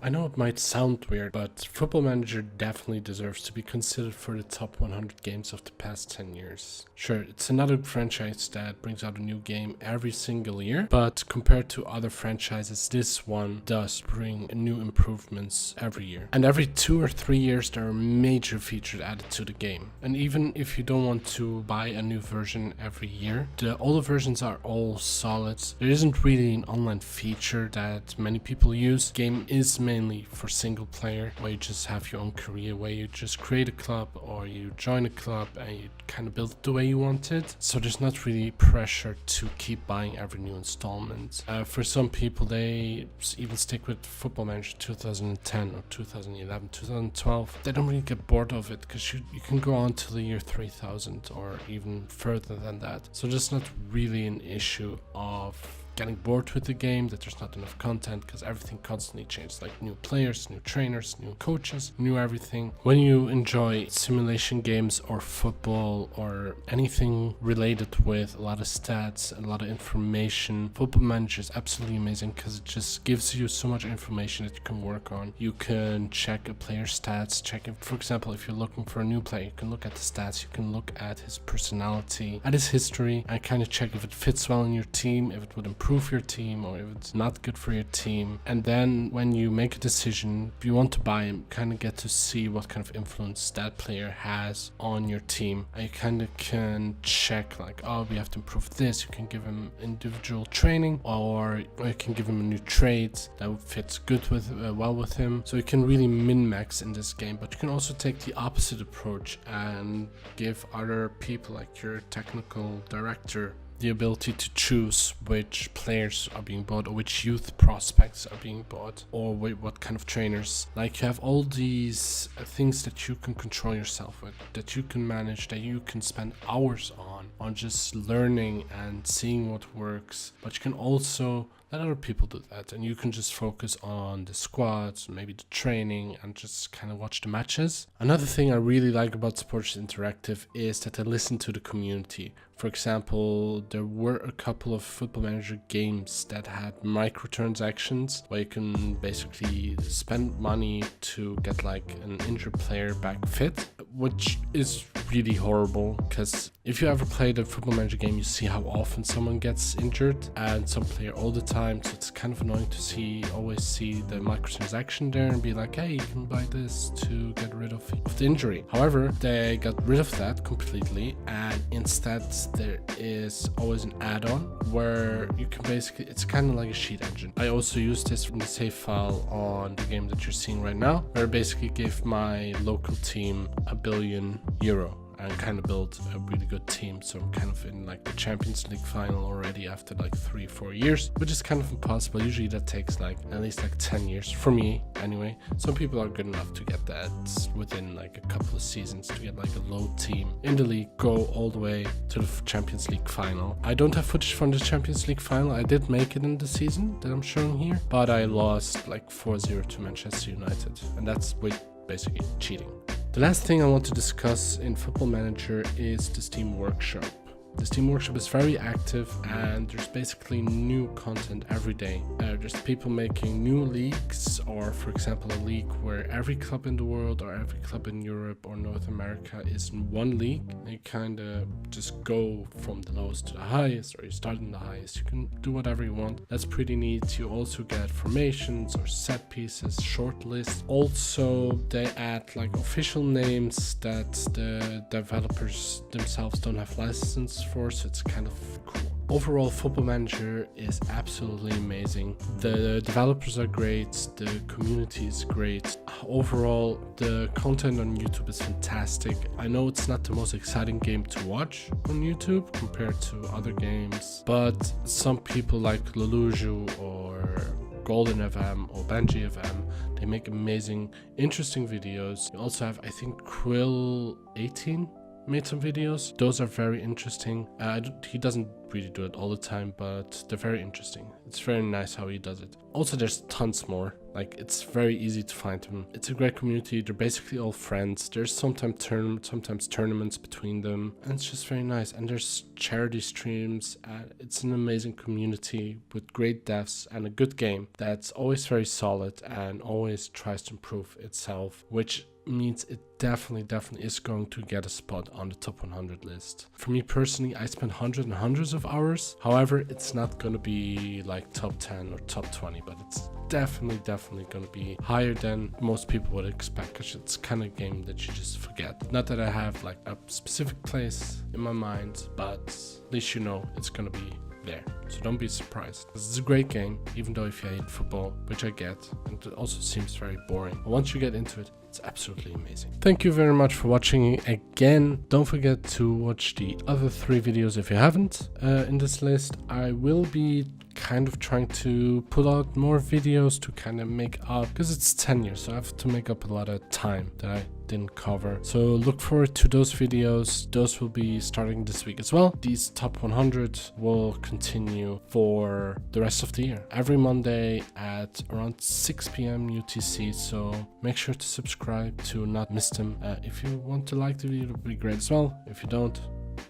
I know it might sound weird, but Football Manager definitely deserves to be considered for the top 100 games of the past 10 years. Sure, it's another franchise that brings out a new game every single year, but compared to other franchises, this one does bring new improvements every year. And every 2 or 3 years, there are major features added to the game. And even if you don't want to buy a new version every year, the older versions are all solid. There isn't really an online feature that many people use. The game is mainly for single player, where you just have your own career, where you just create a club or you join a club and you kind of build it the way you want it. So there's not really pressure to keep buying every new installment. For some people, they even stick with Football Manager 2010 or 2011, 2012. They don't really get bored of it because you can go on to the year 3000 or even further than that. So there's not really an issue of getting bored with the game, that there's not enough content, because everything constantly changes, like new players, new trainers, new coaches, new everything. When you enjoy simulation games or football or anything related with a lot of stats, a lot of information, Football Manager is absolutely amazing because it just gives you so much information that you can work on. You can check a player's stats, check if, for example, if you're looking for a new player, you can look at the stats, you can look at his personality, at his history, and kind of check if it fits well in your team, if it would improve your team or if it's not good for your team. And then when you make a decision, if you want to buy him, kind of get to see what kind of influence that player has on your team. And you kind of can check like, oh, we have to improve this. You can give him individual training, or you can give him a new trade that fits good with well with him. So you can really min-max in this game, but you can also take the opposite approach and give other people like your technical director the ability to choose which players are being bought or which youth prospects are being bought or what kind of trainers. Like, you have all these things that you can control yourself with, that you can manage, that you can spend hours on just learning and seeing what works. But you can also let other people do that, and you can just focus on the squads, maybe the training, and just kind of watch the matches. Another thing I really like about Sports Interactive is that they listen to the community. For example, there were a couple of Football Manager games that had microtransactions where you can basically spend money to get like an injured player back fit, which is really horrible because if you ever played a Football Manager game, you see how often someone gets injured and some player all the time. So it's kind of annoying to always see the microtransaction there and be like, hey, you can buy this to get rid of the injury. However, they got rid of that completely, and instead there is always an add-on where you can basically, it's kind of like a sheet engine. I also use this in the save file on the game that you're seeing right now, where I basically gave my local team €1 billion and kind of built a really good team. So I'm kind of in like the Champions League final already after like 3-4 years, which is kind of impossible. Usually that takes like at least like 10 years for me anyway. Some people are good enough to get that within like a couple of seasons, to get like a low team in the league, go all the way to the Champions League final. I don't have footage from the Champions League final. I did make it in the season that I'm showing here, but I lost like 4-0 to Manchester United, and that's basically cheating. The last thing I want to discuss in Football Manager is the Steam Workshop. The Steam Workshop is very active and there's basically new content every day. There's people making new leagues, or for example a league where every club in the world or every club in Europe or North America is in one league. You kind of just go from the lowest to the highest, or you start in the highest. You can do whatever you want. That's pretty neat. You also get formations or set pieces, short lists. Also, they add like official names that the developers themselves don't have license for, so it's kind of cool. Overall, Football Manager is absolutely amazing. The developers are great, the community is great. Overall, the content on YouTube is fantastic. I know it's not the most exciting game to watch on YouTube compared to other games, but some people like Leluju or Golden FM or Banji FM, they make amazing, interesting videos. You also have, I think, Quill18 made some videos. Those are very interesting. He doesn't really do it all the time, but they're very interesting. It's very nice how he does it. Also, there's tons more Like, it's very easy to find them. It's a great community. They're basically all friends. There's sometimes tournaments between them, and it's just very nice. And there's charity streams, and it's an amazing community with great devs and a good game that's always very solid and always tries to improve itself, which means it definitely is going to get a spot on the top 100 list. For me personally, I spent hundreds and hundreds of hours. However, it's not going to be like top 10 or top 20, but it's definitely going to be higher than most people would expect, because it's kind of game that you just forget. Not that I have like a specific place in my mind, but at least you know it's going to be there, so don't be surprised. This is a great game, even though if you hate football, which I get, and it also seems very boring, but once you get into it, it's absolutely amazing. Thank you very much for watching again. Don't forget to watch the other 3 videos if you haven't in this list. I will be kind of trying to put out more videos to kind of make up, because it's 10 years, so I have to make up a lot of time that I didn't cover. So look forward to those videos. Those will be starting this week as well. These top 100 will continue for the rest of the year, every Monday at around 6 p.m. UTC, so make sure to subscribe to not miss them. If you want to like the video, it would be great as well. If you don't,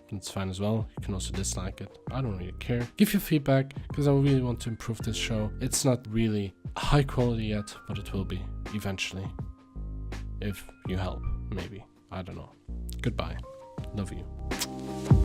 it's fine as well. You can also dislike it. I don't really care. Give your feedback, because I really want to improve this show. It's not really high quality yet, but it will be eventually. If you help, maybe. I don't know. Goodbye. Love you.